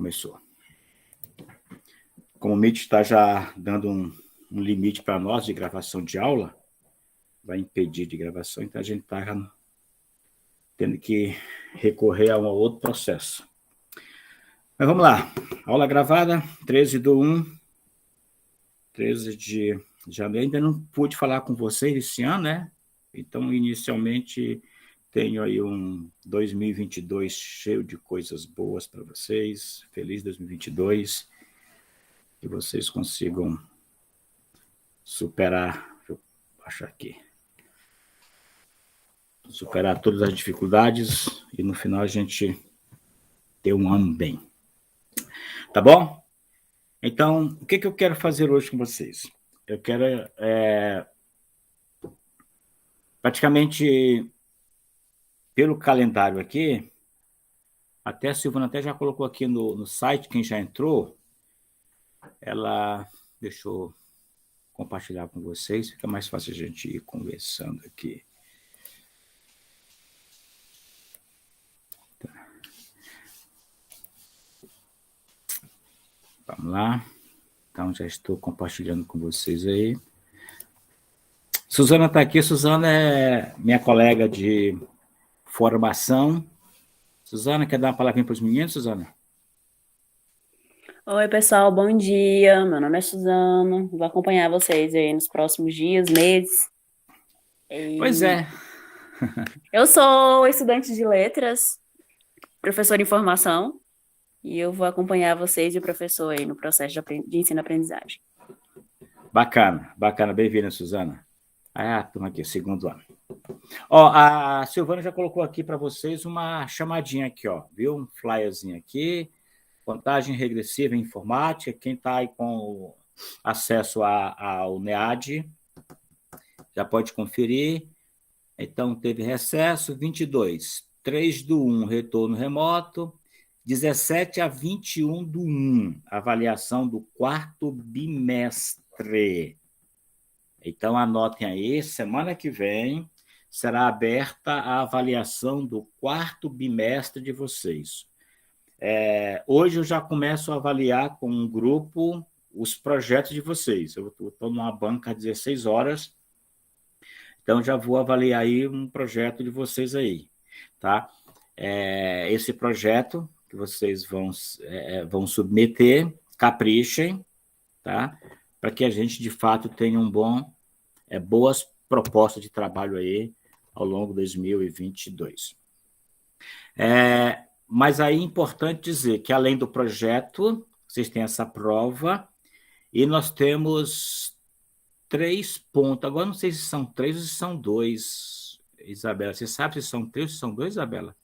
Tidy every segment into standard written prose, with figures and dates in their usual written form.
Começou. Como o Meet está já dando um limite para nós de gravação de aula, vai impedir de gravação, então a gente está tendo que recorrer a um outro processo. Mas vamos lá. Aula gravada, 13/1, 13 de janeiro. Ainda não pude falar com vocês esse ano, né? Então, inicialmente, tenho aí um 2022 cheio de coisas boas para vocês. Feliz 2022. Que vocês consigam superar, deixa eu achar aqui, superar todas as dificuldades e no final a gente ter um ano bem. Tá bom? Então, o que eu quero fazer hoje com vocês? Eu quero, praticamente, pelo calendário aqui, até a Silvana até já colocou aqui no site, quem já entrou, ela deixou compartilhar com vocês, fica mais fácil a gente ir conversando aqui. Tá. Vamos lá. Então, já estou compartilhando com vocês aí. Suzana está aqui. Suzana é minha colega de formação. Suzana, quer dar uma palavrinha para os meninos, Suzana? Oi, pessoal, bom dia. Meu nome é Suzana. Vou acompanhar vocês aí nos próximos dias, meses. Pois é. Eu sou estudante de letras, professora em formação, e eu vou acompanhar vocês e o professor aí no processo de ensino-aprendizagem. Bacana, bacana. Bem-vinda, Suzana. Ah, turma aqui, segundo ano. Ó, a Silvana já colocou aqui para vocês uma chamadinha aqui, ó, viu? Um flyerzinho aqui. Contagem regressiva em informática. Quem está aí com acesso ao NEAD já pode conferir. Então, teve recesso, 22. 3/1, retorno remoto. 17/21/1, avaliação do quarto bimestre. Então, anotem aí, semana que vem será aberta a avaliação do quarto bimestre de vocês. Hoje eu já começo a avaliar com um grupo os projetos de vocês. Eu estou numa banca às 16 horas, então já vou avaliar aí um projeto de vocês aí, tá? Esse projeto que vocês vão submeter, caprichem, tá? Para que a gente, de fato, tenha boas propostas de trabalho aí ao longo de 2022. Mas aí é importante dizer que, além do projeto, vocês têm essa prova, e nós temos 3 pontos. Agora, não sei se são 3 ou se são 2, Isabela. Você sabe se são 3 ou se são 2, Isabela?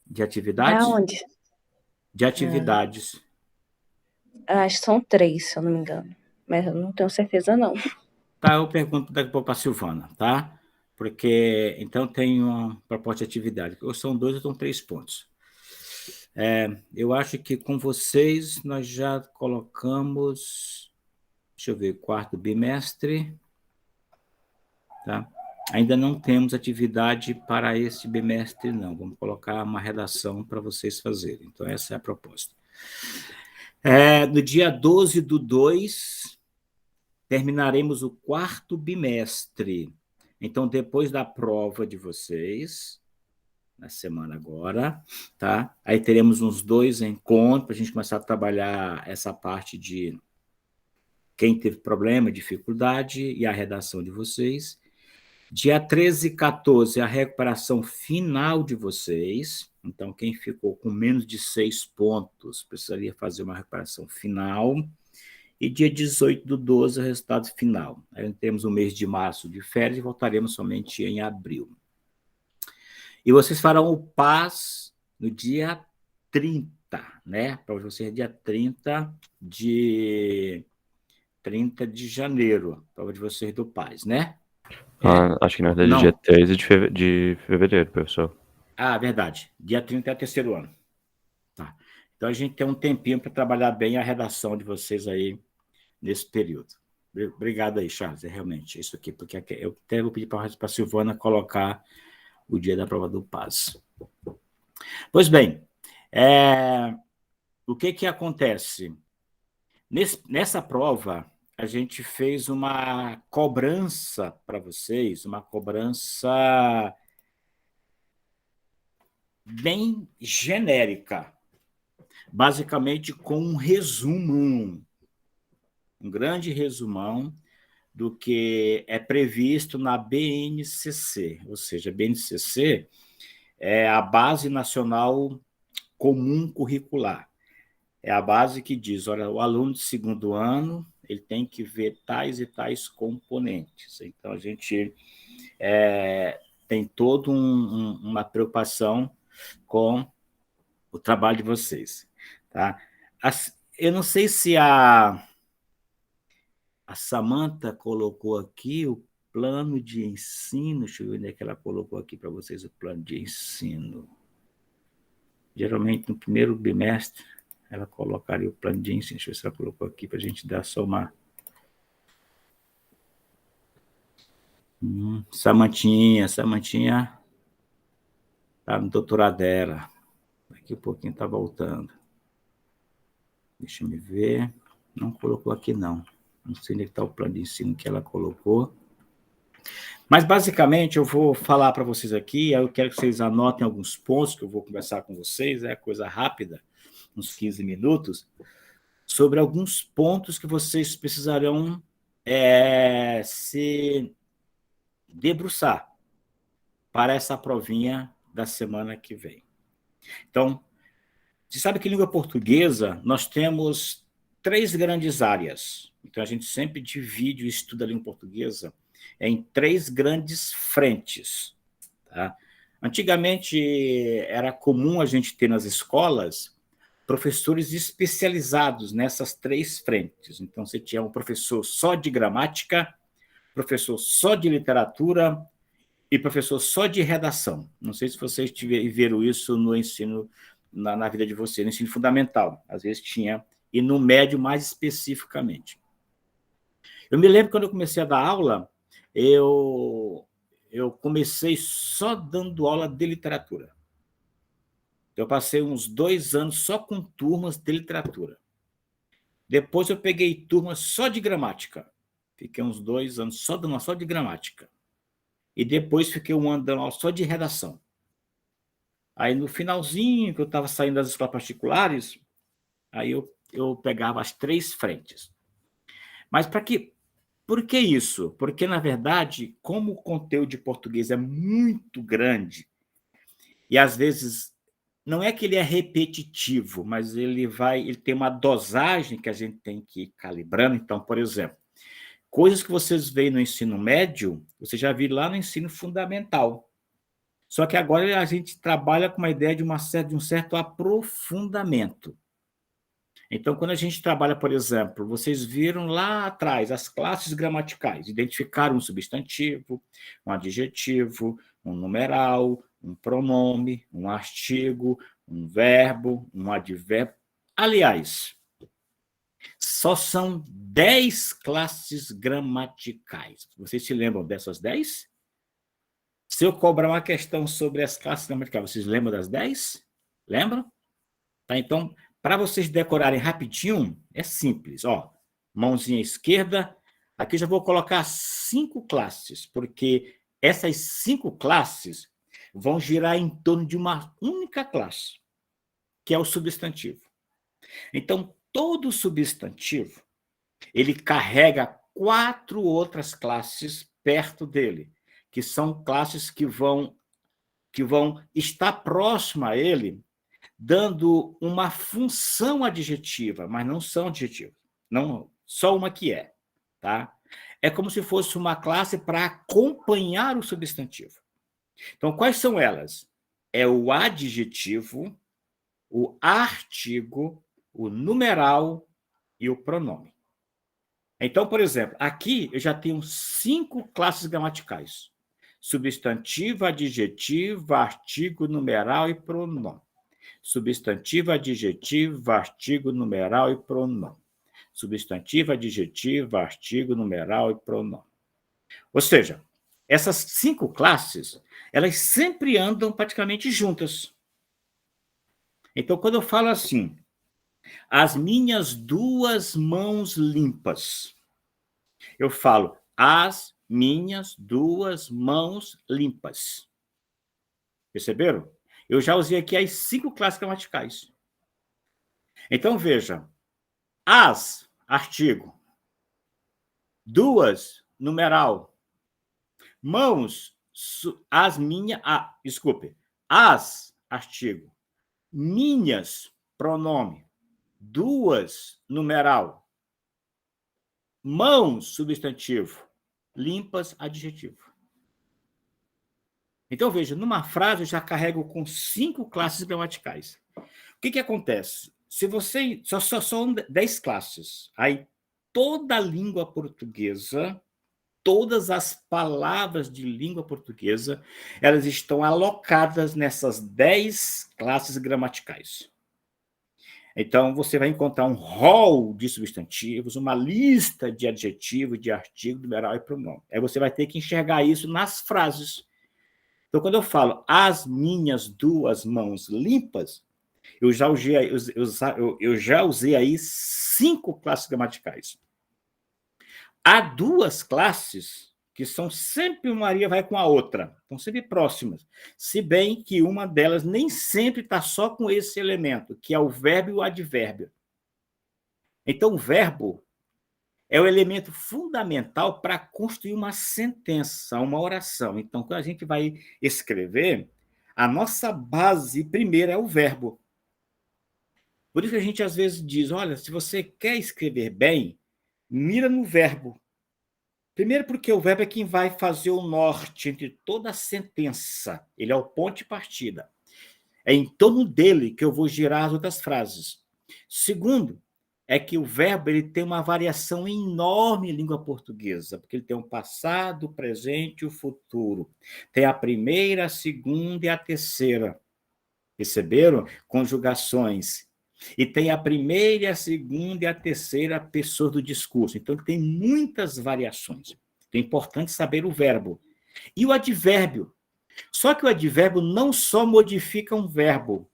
De atividades? Aonde? De atividades. Acho que são 3, se eu não me engano. Mas eu não tenho certeza, não. Tá, eu pergunto daqui a pouco para a Silvana, tá? Porque, então, tem uma proposta de atividade. Ou são 2 ou são 3 pontos. Eu acho que com vocês nós já colocamos, deixa eu ver, quarto bimestre, tá? Ainda não temos atividade para esse bimestre, não. Vamos colocar uma redação para vocês fazerem. Então, essa é a proposta. No dia 12/2, terminaremos o quarto bimestre. Então, depois da prova de vocês, na semana agora, tá? Aí teremos uns 2 encontros para a gente começar a trabalhar essa parte de quem teve problema, dificuldade e a redação de vocês. Dia 13 e 14, a recuperação final de vocês. Então, quem ficou com menos de 6 pontos precisaria fazer uma recuperação final. E dia 18/12, o resultado final. Aí temos o mês de março de férias e voltaremos somente em abril. E vocês farão o PAS no dia 30, né? Para vocês, dia 30 de janeiro, prova de vocês do PAS, né? Acho que na verdade é dia 13 de fevereiro, professor. Verdade. Dia 30 é o terceiro ano. Tá. Então, a gente tem um tempinho para trabalhar bem a redação de vocês aí nesse período. Obrigado aí, Charles. Realmente isso aqui, porque eu até vou pedir para a Silvana colocar o dia da prova do PAS. Pois bem, O que acontece? Nessa prova, a gente fez uma cobrança para vocês, uma cobrança bem genérica, basicamente com um resumão, um grande resumão do que é previsto na BNCC, ou seja, a BNCC é a Base Nacional Comum Curricular. É a base que diz, olha, o aluno de segundo ano ele tem que ver tais e tais componentes. Então, a gente tem toda uma preocupação com o trabalho de vocês. Tá? Eu não sei se a Samantha colocou aqui o plano de ensino. Deixa eu ver onde é que ela colocou aqui para vocês o plano de ensino. Geralmente, no primeiro bimestre, ela colocaria o plano de ensino. Deixa eu ver se ela colocou aqui para a gente dar só uma... Samantinha está no doutorado dela. Daqui a pouquinho está voltando. Deixa eu me ver. Não colocou aqui, não. Não sei onde está o plano de ensino que ela colocou. Mas, basicamente, eu vou falar para vocês aqui, eu quero que vocês anotem alguns pontos que eu vou conversar com vocês, coisa rápida, uns 15 minutos, sobre alguns pontos que vocês precisarão se debruçar para essa provinha da semana que vem. Então, você sabe que em língua portuguesa nós temos 3 grandes áreas. Então, a gente sempre divide o estudo da língua portuguesa em 3 grandes frentes. Tá? Antigamente, era comum a gente ter nas escolas professores especializados nessas 3 frentes. Então, você tinha um professor só de gramática, professor só de literatura e professor só de redação. Não sei se vocês viram isso no ensino, na vida de vocês, no ensino fundamental. Às vezes tinha, e no médio mais especificamente. Eu me lembro quando eu comecei a dar aula, eu comecei só dando aula de literatura. Eu passei uns 2 anos só com turmas de literatura. Depois eu peguei turmas só de gramática. Fiquei uns 2 anos só dando aula só de gramática. E depois fiquei 1 ano dando aula só de redação. Aí, no finalzinho, que eu estava saindo das escolas particulares, aí eu pegava as 3 frentes. Mas por que isso? Porque, na verdade, como o conteúdo de português é muito grande, e às vezes não é que ele é repetitivo, mas ele tem uma dosagem que a gente tem que ir calibrando. Então, por exemplo, coisas que vocês veem no ensino médio, você já viu lá no ensino fundamental. Só que agora a gente trabalha com uma ideia de um certo aprofundamento. Então, quando a gente trabalha, por exemplo, vocês viram lá atrás as classes gramaticais, identificaram um substantivo, um adjetivo, um numeral, um pronome, um artigo, um verbo, um advérbio. Aliás, só são 10 classes gramaticais. Vocês se lembram dessas 10? Se eu cobrar uma questão sobre as classes gramaticais, vocês lembram das 10? Lembram? Tá, então, para vocês decorarem rapidinho, é simples. Ó, mãozinha esquerda. Aqui eu já vou colocar 5 classes, porque essas 5 classes vão girar em torno de uma única classe, que é o substantivo. Então, todo substantivo, ele carrega 4 outras classes perto dele, que são classes que vão estar próximas a ele, dando uma função adjetiva, mas não são adjetivos. Não, só uma que é. Tá? É como se fosse uma classe para acompanhar o substantivo. Então, quais são elas? É o adjetivo, o artigo, o numeral e o pronome. Então, por exemplo, aqui eu já tenho 5 classes gramaticais. Substantivo, adjetivo, artigo, numeral e pronome. Substantivo, adjetivo, artigo, numeral e pronome. Substantivo, adjetivo, artigo, numeral e pronome. Ou seja, essas 5 classes, elas sempre andam praticamente juntas. Então, quando eu falo assim, as minhas 2 mãos limpas, eu falo, as minhas 2 mãos limpas. Perceberam? Eu já usei aqui as 5 classes gramaticais. Então, veja, as, artigo, 2, numeral, mãos, as minhas, desculpe, as, artigo, minhas, pronome, 2, numeral, mãos, substantivo, limpas, adjetivo. Então, veja, numa frase eu já carrego com 5 classes gramaticais. O que acontece? Se você... Só são 10 classes. Aí, toda a língua portuguesa, todas as palavras de língua portuguesa, elas estão alocadas nessas 10 classes gramaticais. Então, você vai encontrar um rol de substantivos, uma lista de adjetivos, de artigo, numeral e pronome. Aí você vai ter que enxergar isso nas frases. Então, quando eu falo as minhas 2 mãos limpas, eu já usei aí 5 classes gramaticais. Há 2 classes que são sempre uma vai com a outra, estão sempre próximas, se bem que uma delas nem sempre está só com esse elemento, que é o verbo e o advérbio. Então, o verbo é o elemento fundamental para construir uma sentença, uma oração. Então, quando a gente vai escrever, a nossa base primeira é o verbo. Por isso que a gente às vezes diz, olha, se você quer escrever bem, mira no verbo. Primeiro porque o verbo é quem vai fazer o norte entre toda a sentença. Ele é o ponto de partida. É em torno dele que eu vou girar as outras frases. Segundo, é que o verbo ele tem uma variação enorme em língua portuguesa, porque ele tem um passado, o presente e o futuro. Tem a primeira, a segunda e a terceira. Perceberam? Conjugações. E tem a primeira, a segunda e a terceira pessoa do discurso. Então, tem muitas variações. É importante saber o verbo. E o advérbio. Só que o advérbio não só modifica um verbo.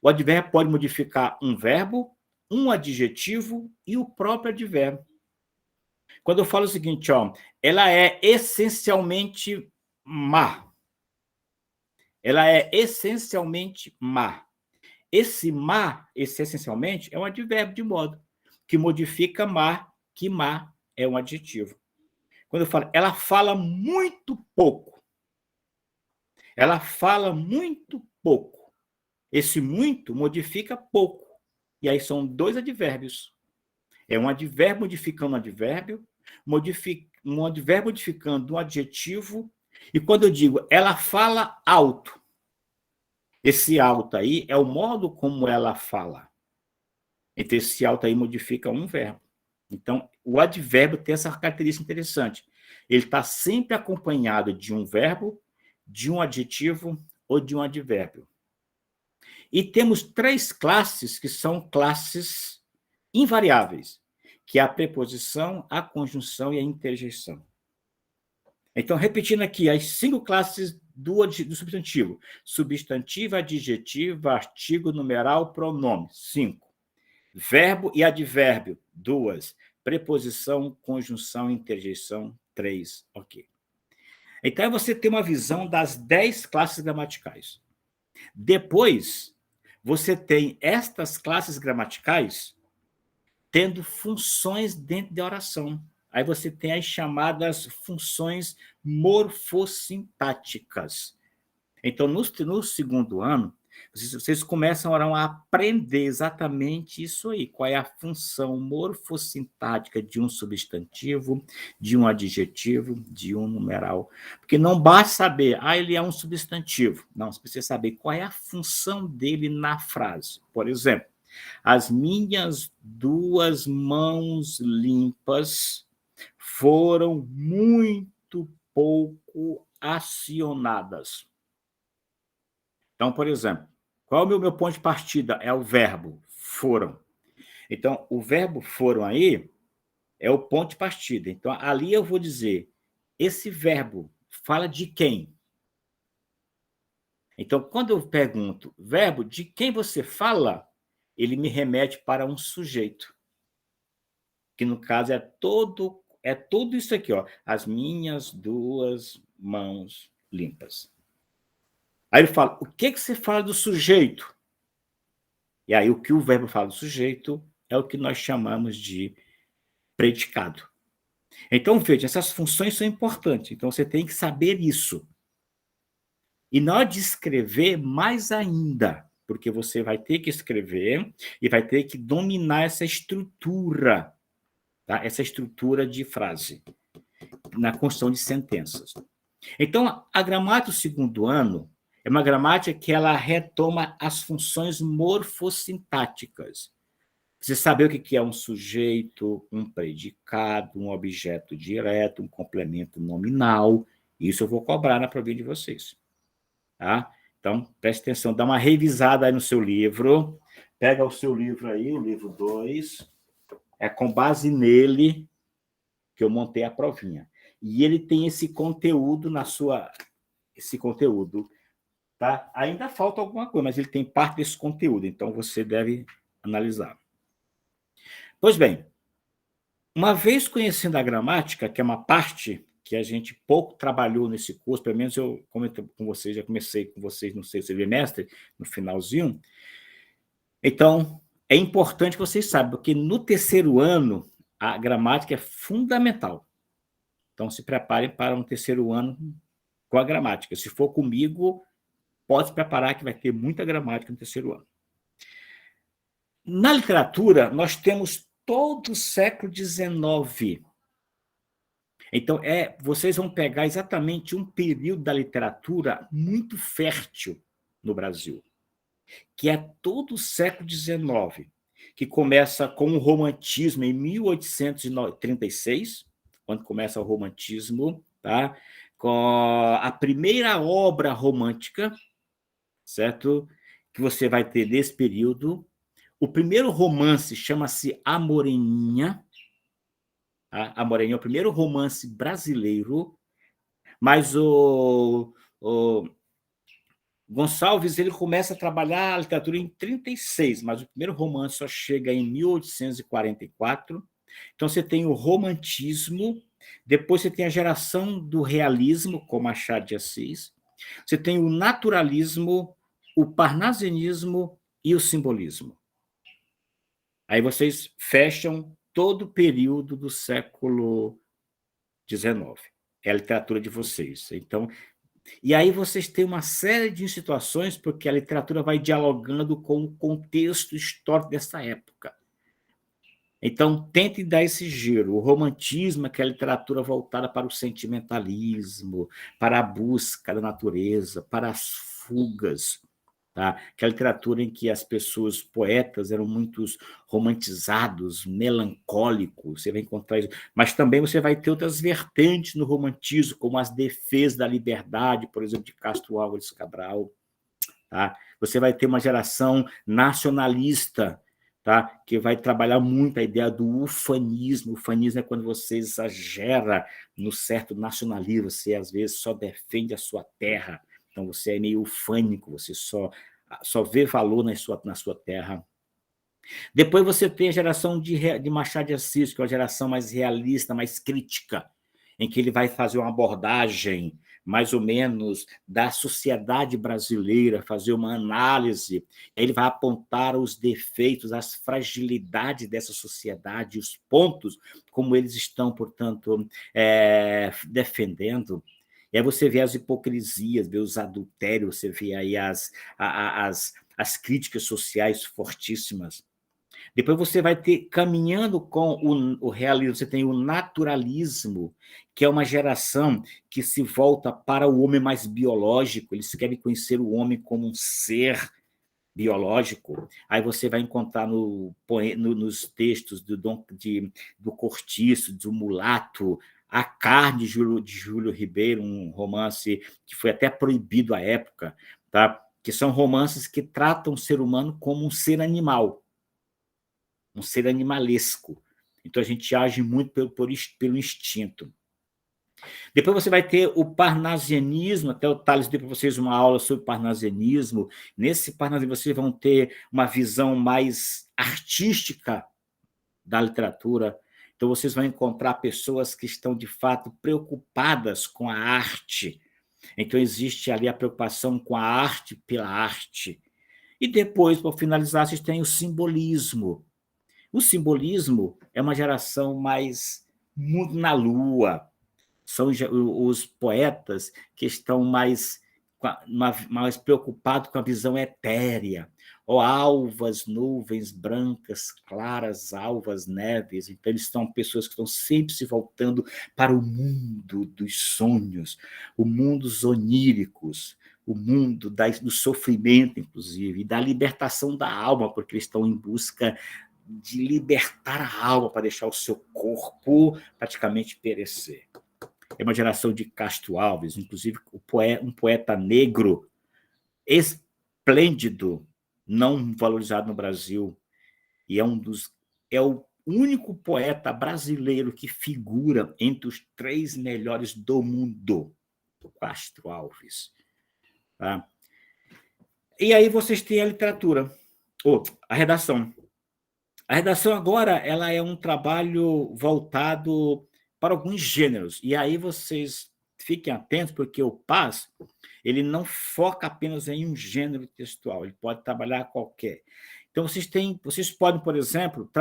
O advérbio pode modificar um verbo, um adjetivo e o próprio advérbio. Quando eu falo o seguinte, ó, ela é essencialmente má. Ela é essencialmente má. Esse má, esse essencialmente, é um advérbio de modo que modifica má, que má é um adjetivo. Quando eu falo, ela fala muito pouco. Ela fala muito pouco. Esse muito modifica pouco. E aí são 2 advérbios. É um advérbio modificando um advérbio, um advérbio modificando um adjetivo. E quando eu digo, ela fala alto, esse alto aí é o modo como ela fala. Então, esse alto aí modifica um verbo. Então, o advérbio tem essa característica interessante. Ele está sempre acompanhado de um verbo, de um adjetivo ou de um advérbio. E temos 3 classes que são classes invariáveis, que é a preposição, a conjunção e a interjeição. Então, repetindo aqui, as 5 classes do substantivo. Substantivo, adjetivo, artigo, numeral, pronome. 5. Verbo e advérbio. 2. Preposição, conjunção, interjeição. 3. Ok. Então, você tem uma visão das 10 classes gramaticais. Depois, você tem estas classes gramaticais tendo funções dentro da oração. Aí você tem as chamadas funções morfossintáticas. Então, no segundo ano, vocês começam a aprender exatamente isso aí, qual é a função morfossintática de um substantivo, de um adjetivo, de um numeral. Porque não basta saber, ele é um substantivo. Não, você precisa saber qual é a função dele na frase. Por exemplo, as minhas 2 mãos limpas foram muito pouco acionadas. Então, por exemplo, qual é o meu ponto de partida? É o verbo, foram. Então, o verbo foram aí é o ponto de partida. Então, ali eu vou dizer, esse verbo fala de quem? Então, quando eu pergunto, verbo, de quem você fala, ele me remete para um sujeito, que no caso é tudo isso aqui, ó, as minhas duas mãos limpas. Aí ele fala, o que você fala do sujeito? E aí o que o verbo fala do sujeito é o que nós chamamos de predicado. Então, veja, essas funções são importantes, então você tem que saber isso. E na hora de escrever, mais ainda, porque você vai ter que escrever e vai ter que dominar essa estrutura, tá? Essa estrutura de frase, na construção de sentenças. Então, a gramática do segundo ano é uma gramática que ela retoma as funções morfossintáticas. Você saber o que é um sujeito, um predicado, um objeto direto, um complemento nominal, isso eu vou cobrar na prova de vocês. Tá? Então, preste atenção, dá uma revisada aí no seu livro, pega o seu livro aí, o livro 2, é com base nele que eu montei a provinha. E ele tem esse conteúdo esse conteúdo, tá? Ainda falta alguma coisa, mas ele tem parte desse conteúdo, então você deve analisar. Pois bem, uma vez conhecendo a gramática, que é uma parte que a gente pouco trabalhou nesse curso, pelo menos eu comento com vocês, já comecei com vocês no sexto semestre, no finalzinho. Então, é importante que vocês saibam, porque no terceiro ano, a gramática é fundamental. Então, se preparem para um terceiro ano com a gramática. Se for comigo, pode se preparar que vai ter muita gramática no terceiro ano. Na literatura, nós temos todo o século XIX. Então, vocês vão pegar exatamente um período da literatura muito fértil no Brasil, que é todo o século XIX, que começa com o romantismo em 1836, quando começa o romantismo, tá? Com a primeira obra romântica, certo? Que você vai ter nesse período. O primeiro romance chama-se A Moreninha. A Moreninha é o primeiro romance brasileiro, mas o Gonçalves ele começa a trabalhar a literatura em 36, mas o primeiro romance só chega em 1844. Então, você tem o romantismo, depois você tem a geração do realismo, com Machado de Assis, você tem o naturalismo, o parnasianismo e o simbolismo. Aí vocês fecham todo o período do século XIX. É a literatura de vocês. Então, e aí vocês têm uma série de situações, porque a literatura vai dialogando com o contexto histórico dessa época. Então, tentem dar esse giro. O romantismo é aquela literatura voltada para o sentimentalismo, para a busca da natureza, para as fugas. Tá? Aquela literatura em que as pessoas, poetas, eram muito romantizados, melancólicos, você vai encontrar isso. Mas também você vai ter outras vertentes no romantismo, como as defesas da liberdade, por exemplo, de Castro Álvares Cabral. Tá? Você vai ter uma geração nacionalista, tá? Que vai trabalhar muito a ideia do ufanismo. O ufanismo é quando você exagera no certo nacionalismo, você às vezes só defende a sua terra, então você é meio ufânico, você só vê valor na sua terra. Depois você tem a geração de Machado de Assis, que é uma geração mais realista, mais crítica, em que ele vai fazer uma abordagem mais ou menos da sociedade brasileira, fazer uma análise, ele vai apontar os defeitos, as fragilidades dessa sociedade, os pontos como eles estão, portanto, defendendo. E aí você vê as hipocrisias, vê os adultérios, você vê aí as críticas sociais fortíssimas. Depois você vai ter, caminhando com o realismo, você tem o naturalismo, que é uma geração que se volta para o homem mais biológico, eles querem conhecer o homem como um ser biológico. Aí você vai encontrar nos textos do Cortiço, do Mulato, A Carne, de Júlio Ribeiro, um romance que foi até proibido à época, tá? Que são romances que tratam o ser humano como um ser animal, um ser animalesco. Então, a gente age muito pelo instinto. Depois você vai ter o parnasianismo, até o Tales deu para vocês uma aula sobre parnasianismo. Nesse parnasianismo vocês vão ter uma visão mais artística da literatura. Então vocês vão encontrar pessoas que estão, de fato, preocupadas com a arte. Então existe ali a preocupação com a arte pela arte. E depois, para finalizar, vocês têm o simbolismo. O simbolismo é uma geração mais mundo na lua. São os poetas que estão mais preocupados com a visão etérea. Ó, alvas, nuvens brancas, claras, alvas, neves. Então, eles são pessoas que estão sempre se voltando para o mundo dos sonhos, o mundo oníricos, o mundo do sofrimento, inclusive, e da libertação da alma, porque eles estão em busca de libertar a alma para deixar o seu corpo praticamente perecer. É uma geração de Castro Alves, inclusive um poeta negro esplêndido, não valorizado no Brasil, e é o único poeta brasileiro que figura entre os 3 melhores do mundo, o Castro Alves. Tá? E aí vocês têm a literatura, a redação. A redação agora ela é um trabalho voltado para alguns gêneros, e aí vocês fiquem atentos, porque o PAS ele não foca apenas em um gênero textual, ele pode trabalhar qualquer. Então, vocês podem, por exemplo,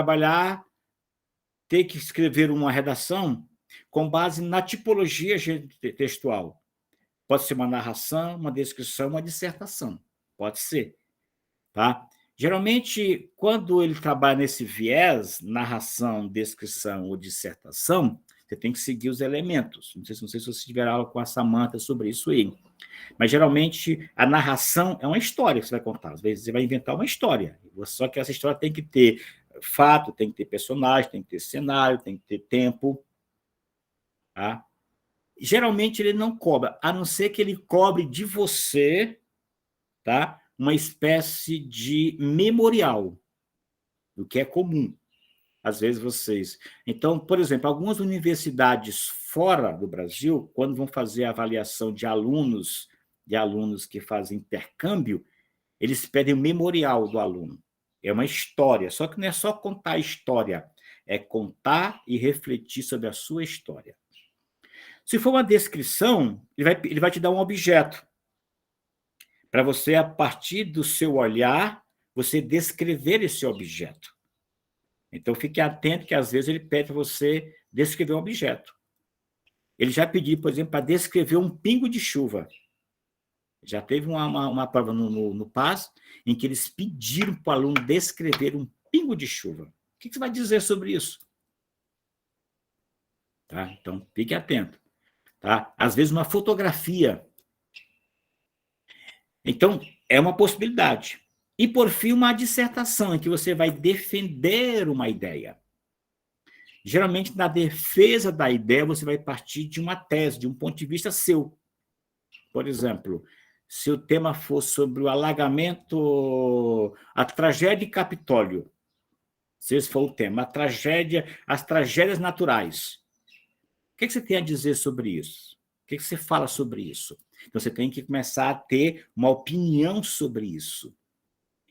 ter que escrever uma redação com base na tipologia textual. Pode ser uma narração, uma descrição, uma dissertação. Pode ser. Tá? Geralmente, quando ele trabalha nesse viés, narração, descrição ou dissertação, você tem que seguir os elementos. Não sei se você tiver aula com a Samantha sobre isso aí. Mas, geralmente, a narração é uma história que você vai contar. Às vezes, você vai inventar uma história. Só que essa história tem que ter fato, tem que ter personagem, tem que ter cenário, tem que ter tempo. Tá? Geralmente, ele não cobra, a não ser que ele cobre de você, tá? Uma espécie de memorial, o que é comum. Às vezes vocês... Então, por exemplo, algumas universidades fora do Brasil, quando vão fazer a avaliação de alunos que fazem intercâmbio, eles pedem o memorial do aluno. É uma história, só que não é só contar a história, é contar e refletir sobre a sua história. Se for uma descrição, ele vai te dar um objeto, para você, a partir do seu olhar, você descrever esse objeto. Então, fique atento que, às vezes, ele pede para você descrever um objeto. Ele já pediu, por exemplo, para descrever um pingo de chuva. Já teve uma prova no PAS em que eles pediram para o aluno descrever um pingo de chuva. O que você vai dizer sobre isso? Tá? Então, fique atento. Tá? Às vezes, uma fotografia. Então, é uma possibilidade. E, por fim, uma dissertação, em que você vai defender uma ideia. Geralmente, na defesa da ideia, você vai partir de uma tese, de um ponto de vista seu. Por exemplo, se o tema for sobre o alagamento, a tragédia de Capitólio, se esse for o tema, as tragédias naturais, o que você tem a dizer sobre isso? O que você fala sobre isso? Então, você tem que começar a ter uma opinião sobre isso.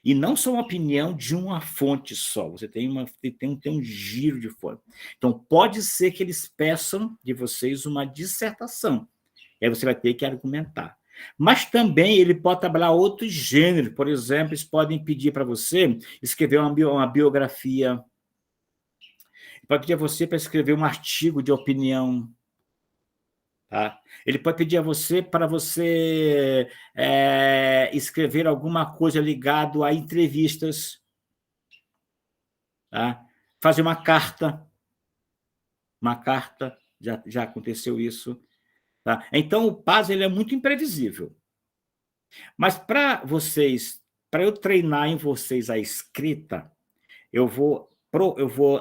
E não só uma opinião de uma fonte só, você tem um giro de fonte. Então, pode ser que eles peçam de vocês uma dissertação. E aí você vai ter que argumentar. Mas também ele pode trabalhar outros gêneros. Por exemplo, eles podem pedir para você escrever uma biografia. Pode pedir a você para escrever um artigo de opinião. Tá? Ele pode pedir a você para você escrever alguma coisa ligada a entrevistas, tá? Fazer uma carta, já aconteceu isso. Tá? Então, o PAS ele é muito imprevisível. Mas para eu treinar em vocês a escrita, eu vou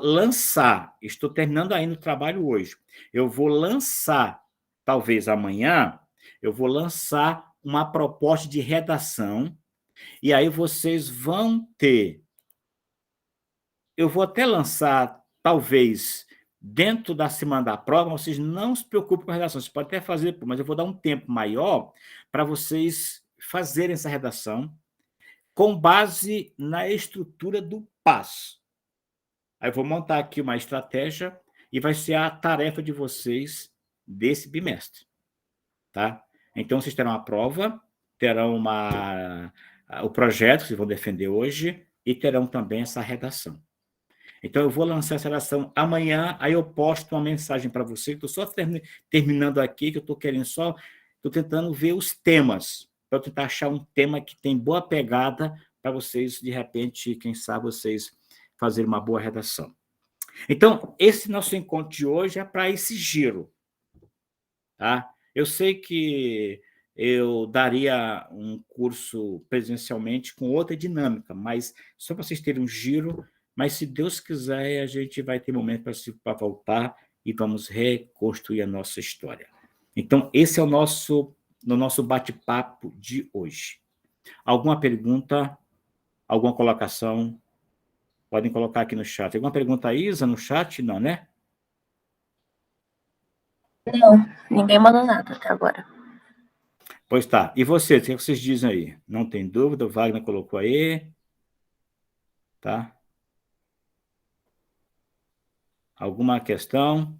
lançar, estou terminando ainda o trabalho hoje, eu vou lançar, talvez amanhã, eu vou lançar uma proposta de redação, e aí vocês vão ter... Eu vou até lançar, talvez, dentro da semana da prova, vocês não se preocupem com a redação. Vocês podem até fazer, mas eu vou dar um tempo maior para vocês fazerem essa redação com base na estrutura do PAS. Aí eu vou montar aqui uma estratégia e vai ser a tarefa de vocês desse bimestre, tá? Então, vocês terão a prova, terão o projeto que vocês vão defender hoje e terão também essa redação. Então, eu vou lançar essa redação amanhã, aí eu posto uma mensagem para vocês, estou só terminando aqui, que eu estou querendo só, estou tentando ver os temas, para eu tentar achar um tema que tem boa pegada para vocês, de repente, quem sabe, vocês fazerem uma boa redação. Então, esse nosso encontro de hoje é para esse giro, tá? Eu sei que eu daria um curso presencialmente com outra dinâmica, mas só para vocês terem um giro, mas se Deus quiser, a gente vai ter momento para voltar e vamos reconstruir a nossa história. Então, esse é o nosso bate-papo de hoje. Alguma pergunta? Alguma colocação? Podem colocar aqui no chat. Alguma pergunta, Isa, no chat? Não, né? Não, ninguém mandou nada até agora. Pois tá. E vocês, o que vocês dizem aí? Não tem dúvida, o Wagner colocou aí. Tá? Alguma questão?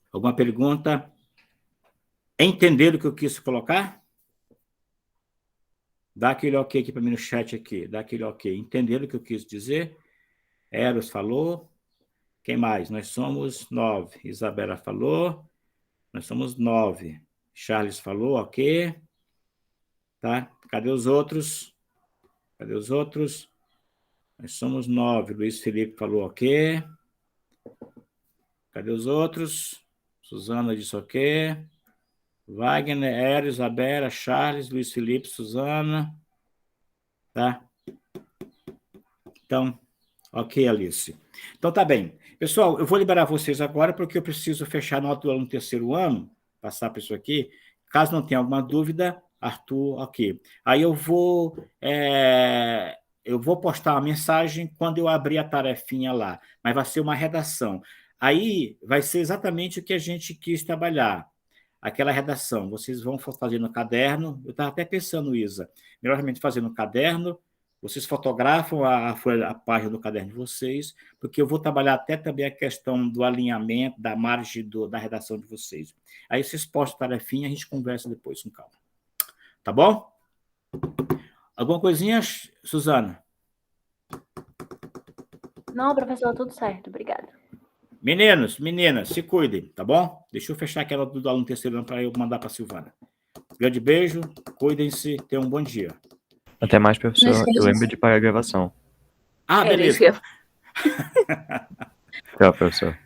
Alguma pergunta? Entenderam o que eu quis colocar? Dá aquele ok aqui para mim no chat aqui. Dá aquele ok. Entenderam o que eu quis dizer? Eros falou. Quem mais? Nós somos 9. Isabela falou. Nós somos 9. Charles falou, ok. Tá? Cadê os outros? Cadê os outros? Nós somos 9. Luiz Felipe falou, ok. Cadê os outros? Suzana disse ok. Wagner, Eros, Isabela, Charles, Luiz Felipe, Suzana. Tá? Então, ok, Alice. Então, tá bem. Pessoal, eu vou liberar vocês agora porque eu preciso fechar a nota do aluno terceiro ano, passar para isso aqui. Caso não tenha alguma dúvida, Arthur, ok. Aí eu vou postar uma mensagem quando eu abrir a tarefinha lá, mas vai ser uma redação. Aí vai ser exatamente o que a gente quis trabalhar, aquela redação. Vocês vão fazer no caderno, eu estava até pensando, Isa, melhormente fazer no caderno, vocês fotografam a página do caderno de vocês, porque eu vou trabalhar até também a questão do alinhamento, da margem da redação de vocês. Aí vocês postam a tarefinha, a gente conversa depois com calma. Tá bom? Alguma coisinha, Suzana? Não, professor, tudo certo, obrigada. Meninos, meninas, se cuidem, tá bom? Deixa eu fechar aquela do aluno terceiro ano para eu mandar para a Silvana. Grande beijo, cuidem-se, tenham um bom dia. Até mais, professor. Eu lembro de pagar a gravação. Ah, beleza. Tchau, professor.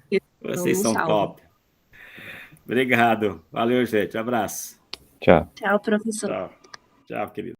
Vocês são top. Obrigado. Valeu, gente. Abraço. Tchau. Tchau, professor. Tchau. Tchau, querido.